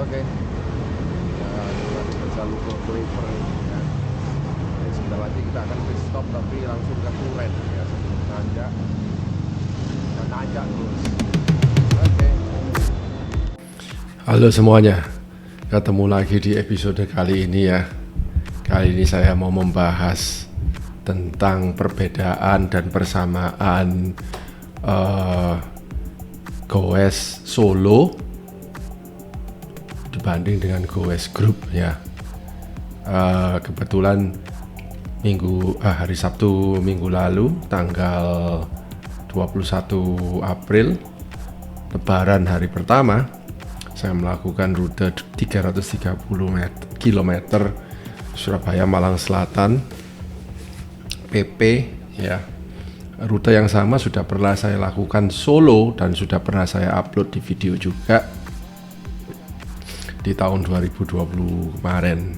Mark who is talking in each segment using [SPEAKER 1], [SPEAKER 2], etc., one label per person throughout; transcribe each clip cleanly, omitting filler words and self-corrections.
[SPEAKER 1] Oke. Ya, kita jalur ke Cleaver ya. Jadi sebentar lagi kita akan pit stop tapi langsung ke Tulen ya, sebelum nanjak. Kita nanjak terus. Oke. Halo semuanya. Ketemu lagi di episode kali ini ya. Kali ini saya mau membahas tentang perbedaan dan persamaan goes solo dibanding dengan goes group ya. Kebetulan hari Sabtu minggu lalu tanggal 21 April Lebaran hari pertama, saya melakukan rute 330 km Surabaya Malang Selatan PP ya. Rute yang sama sudah pernah saya lakukan solo dan sudah pernah saya upload di video juga di tahun 2020 kemarin,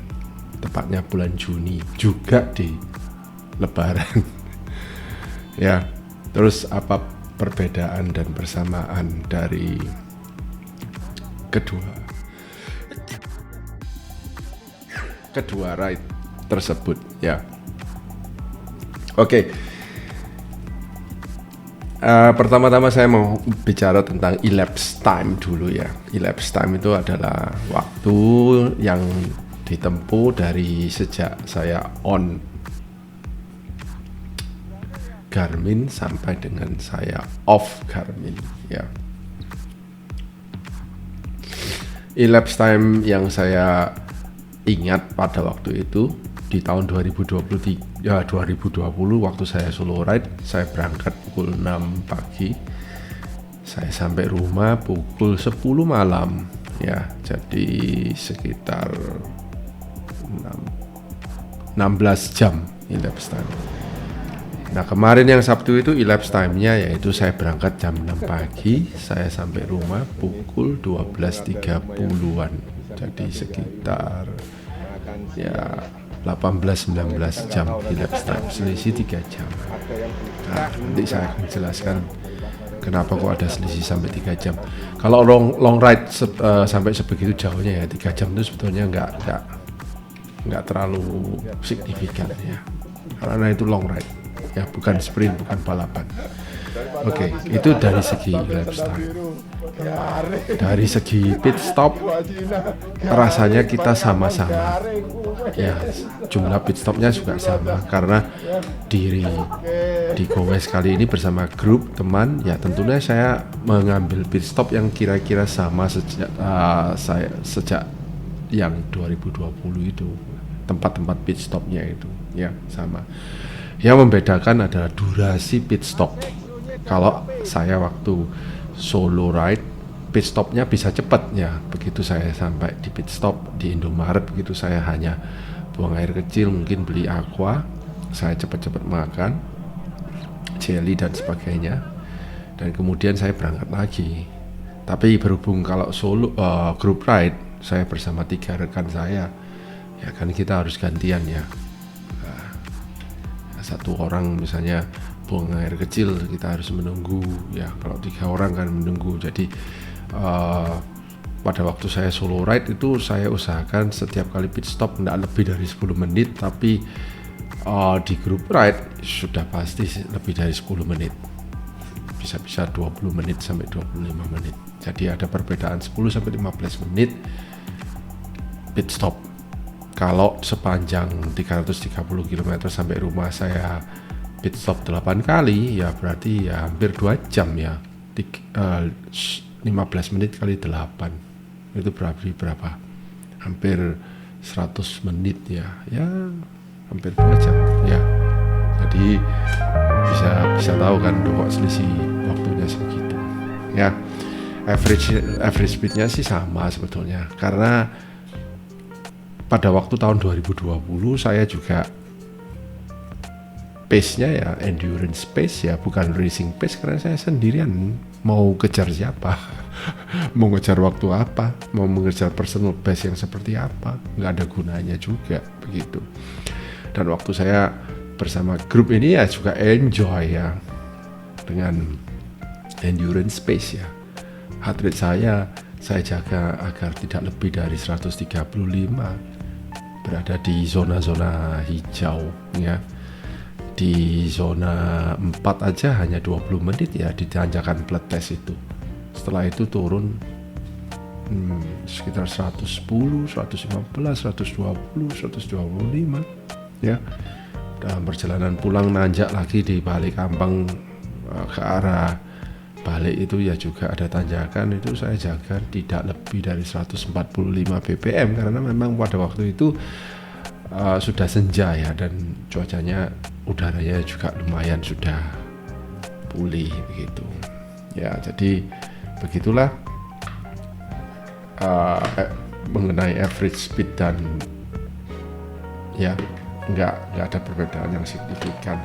[SPEAKER 1] tepatnya bulan Juni, juga di Lebaran. Ya, terus apa perbedaan dan persamaan dari kedua ride tersebut ya. Oke. Pertama-tama saya mau bicara tentang elapsed time dulu ya. Elapsed time itu adalah waktu yang ditempuh dari sejak saya on Garmin sampai dengan saya off Garmin ya. Elapsed time yang saya ingat pada waktu itu di tahun 2020 waktu saya solo ride, saya berangkat pukul 6 pagi, saya sampai rumah pukul 10 malam ya, jadi sekitar 16 jam elapsed time. Nah kemarin yang Sabtu itu elapsed time-nya yaitu saya berangkat jam 6 pagi, saya sampai rumah pukul 12.30-an, jadi sekitar ya 18-19 jam elapsed time, selisih 3 jam. Nah, nanti saya akan jelaskan kenapa kok ada selisih sampai 3 jam. Kalau long ride sampai sebegitu jauhnya ya 3 jam itu sebetulnya nggak terlalu signifikan ya, karena itu long ride ya, bukan sprint, bukan balapan. Oke, itu dari segi elapsed time. Dari segi pit stop rasanya kita sama-sama ya, jumlah pit stopnya juga sama karena di goes kali ini bersama grup teman ya, tentunya saya mengambil pit stop yang kira-kira sama sejak yang 2020 itu, tempat-tempat pit stopnya itu ya sama. Yang membedakan adalah durasi pit stop. Kalau saya waktu solo ride, pit stopnya bisa cepat ya. Begitu saya sampai di pit stop di Indomaret, begitu saya hanya buang air kecil, mungkin beli aqua, saya cepat-cepat makan, jelly dan sebagainya, dan kemudian saya berangkat lagi. Tapi berhubung kalau solo group ride, saya bersama 3 rekan saya, ya kan kita harus gantian ya. Satu orang misalnya buang air kecil, kita harus menunggu ya, kalau 3 orang kan menunggu. Jadi pada waktu saya solo ride itu saya usahakan setiap kali pit stop tidak lebih dari 10 menit, tapi di group ride sudah pasti lebih dari 10 menit, bisa 20 menit sampai 25 menit. Jadi ada perbedaan 10 sampai 15 menit pit stop. Kalau sepanjang 330 km sampai rumah saya pit stop 8 kali ya, berarti ya hampir 2 jam ya. 15 menit kali 8 itu berapa? Hampir 100 menit ya. Ya hampir 2 jam ya. Jadi bisa tahu kan kok selisih waktunya segitu. Ya. Average speednya sih sama sebetulnya, karena pada waktu tahun 2020 saya juga pace-nya ya endurance pace ya, bukan racing pace, karena saya sendirian mau kejar siapa. Mau ngejar waktu apa, mau mengejar personal best yang seperti apa, nggak ada gunanya juga begitu. Dan waktu saya bersama grup ini ya juga enjoy ya dengan endurance pace ya. Heart rate saya saya jaga agar tidak lebih dari 135, berada di zona-zona hijau ya. Di zona 4 aja hanya 20 menit ya di tanjakan plat test itu. Setelah itu turun sekitar 110, 115, 120, 125 ya. Dalam perjalanan pulang nanjak lagi di balik Kampang ke arah balik itu ya juga ada tanjakan, itu saya jaga tidak lebih dari 145 bpm karena memang pada waktu itu sudah senja ya, dan cuacanya, udaranya juga lumayan sudah pulih begitu ya. Jadi begitulah mengenai average speed, dan ya nggak ada perbedaan yang signifikan.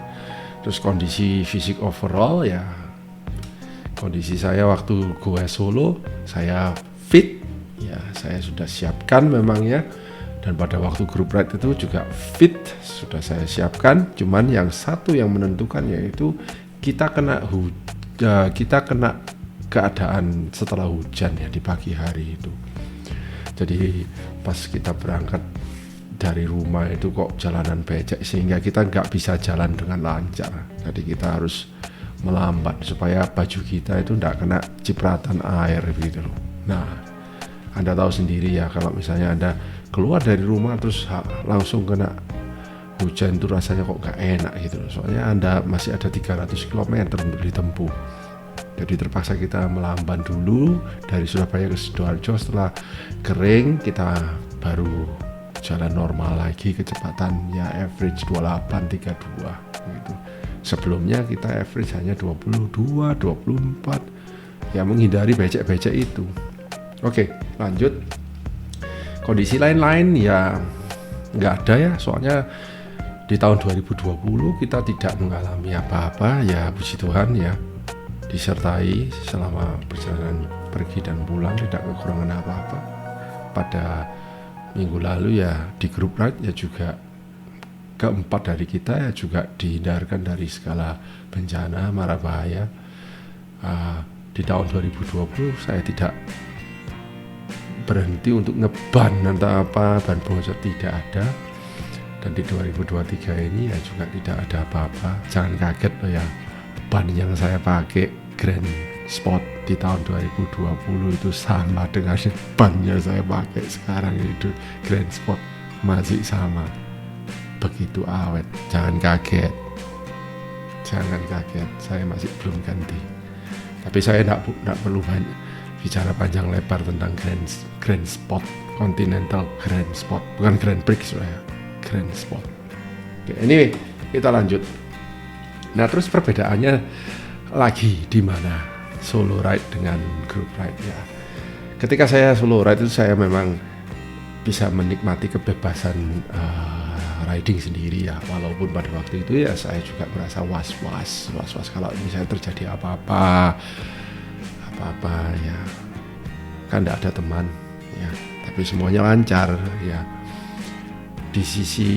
[SPEAKER 1] Terus kondisi fisik overall ya, kondisi saya waktu gue solo saya fit ya, saya sudah siapkan memang ya, dan pada waktu group ride itu juga fit sudah saya siapkan. Cuman yang satu yang menentukan yaitu kita kena keadaan setelah hujan ya di pagi hari itu. Jadi pas kita berangkat dari rumah itu kok jalanan becek sehingga kita nggak bisa jalan dengan lancar. Jadi kita harus melambat supaya baju kita itu nggak kena cipratan air gitu loh. Nah, Anda tahu sendiri ya, kalau misalnya Anda keluar dari rumah terus langsung kena hujan itu rasanya kok nggak enak gitu loh. Soalnya Anda masih ada 300 km untuk ditempuh. Jadi terpaksa kita melamban dulu dari Surabaya ke Sidoarjo. Setelah kering kita baru jalan normal lagi, kecepatan ya average 28-32 gitu. Sebelumnya kita average hanya 22, 24 ya, menghindari becek-becek itu. Oke, lanjut. Kondisi lain-lain ya nggak ada ya, soalnya di tahun 2020 kita tidak mengalami apa-apa ya, puji Tuhan ya. Disertai selama perjalanan pergi dan pulang tidak kekurangan apa-apa. Pada minggu lalu ya di grup ride ya juga keempat dari kita ya juga dihindarkan dari segala bencana mara bahaya. Di tahun 2020 saya tidak berhenti untuk ngeban atau apa, ban bocor tidak ada. Dan di 2023 ini ya juga tidak ada apa-apa. Jangan kaget loh ya, ban yang saya pakai Grand Sport di tahun 2020 itu sama dengan ban yang saya pakai sekarang itu. Grand Sport masih sama, begitu awet. Jangan kaget, saya masih belum ganti. Tapi saya tidak perlu banyak bicara panjang lebar tentang Grand Sport, Continental Grand Sport, bukan Grand Prix ya, Grand Sport. Oke, anyway, kita lanjut. Nah, terus perbedaannya lagi di mana solo ride dengan group ride ya. Ketika saya solo ride itu saya memang bisa menikmati kebebasan riding sendiri ya, walaupun pada waktu itu ya saya juga merasa was-was kalau misalnya terjadi apa-apa ya, kan tidak ada teman ya, tapi semuanya lancar ya. Di sisi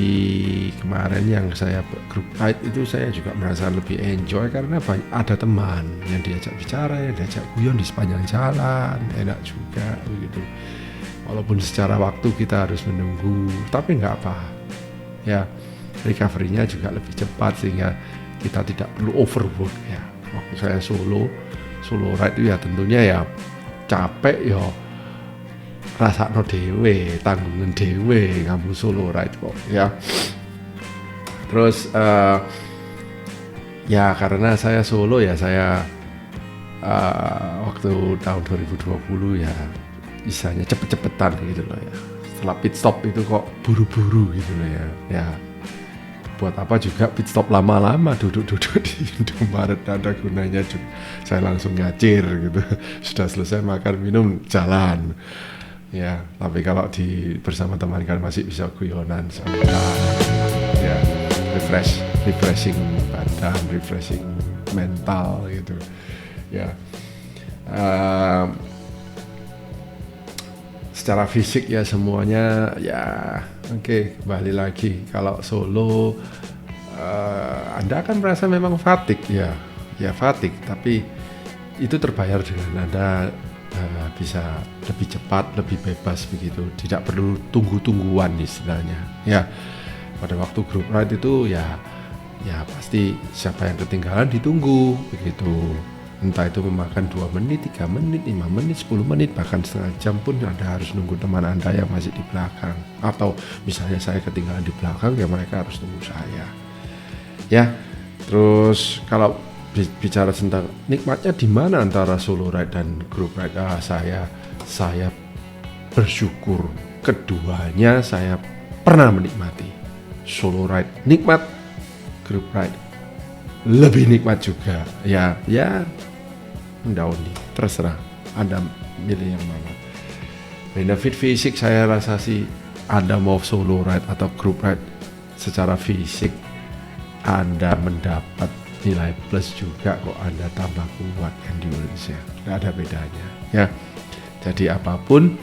[SPEAKER 1] kemarin yang saya group ride itu saya juga merasa lebih enjoy karena ada teman yang diajak bicara, yang diajak guyon di sepanjang jalan, enak juga begitu. Walaupun secara waktu kita harus menunggu, tapi nggak apa ya, recovery-nya juga lebih cepat sehingga kita tidak perlu overwork ya. Waktu saya solo ride itu ya tentunya ya capek ya, rasakno dhewe, tanggungan dhewe kamu solo ride kok ya. Terus ya karena saya solo ya, saya waktu tahun 2020 ya istilahnya cepet-cepetan gitu loh ya. Setelah pit stop itu kok buru-buru gitu loh ya. Ya buat apa juga pit stop lama-lama, duduk-duduk di Indomaret, ada gunanya juga. Saya langsung ngacir gitu. Sudah selesai makan minum jalan. Ya, tapi kalau bersama teman kan masih bisa guyonan sebentar, ya refreshing badan, refreshing mental gitu, ya. Secara fisik ya semuanya ya oke, kembali lagi kalau solo Anda akan merasa memang fatigue ya fatigue, tapi itu terbayar dengan Anda bisa lebih cepat, lebih bebas begitu, tidak perlu tunggu-tungguan istilahnya. Ya, pada waktu group ride itu ya pasti siapa yang ketinggalan ditunggu begitu. Entah itu memakan 2 menit, 3 menit, 5 menit, 10 menit, bahkan setengah jam pun Anda harus nunggu teman Anda yang masih di belakang. Atau misalnya saya ketinggalan di belakang, ya mereka harus tunggu saya. Ya, terus kalau bicara tentang nikmatnya di mana antara solo ride dan group ride, saya bersyukur keduanya saya pernah menikmati. Solo ride nikmat, group ride lebih nikmat juga. Ya, Undi, terserah Anda milih yang mana. Benefit fisik saya rasa sih Anda mau solo ride atau group ride, secara fisik Anda mendapat nilai plus juga kok, Anda tambah kuat endurance ya, nggak ada bedanya ya. Jadi apapun,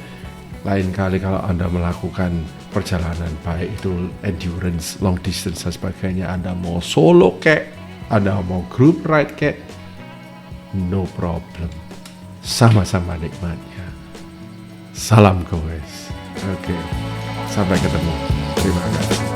[SPEAKER 1] lain kali kalau Anda melakukan perjalanan baik itu endurance, long distance dan sebagainya, Anda mau solo kek, Anda mau group ride kek, no problem, sama-sama nikmatnya. Salam goes. Oke, sampai ketemu. Terima kasih.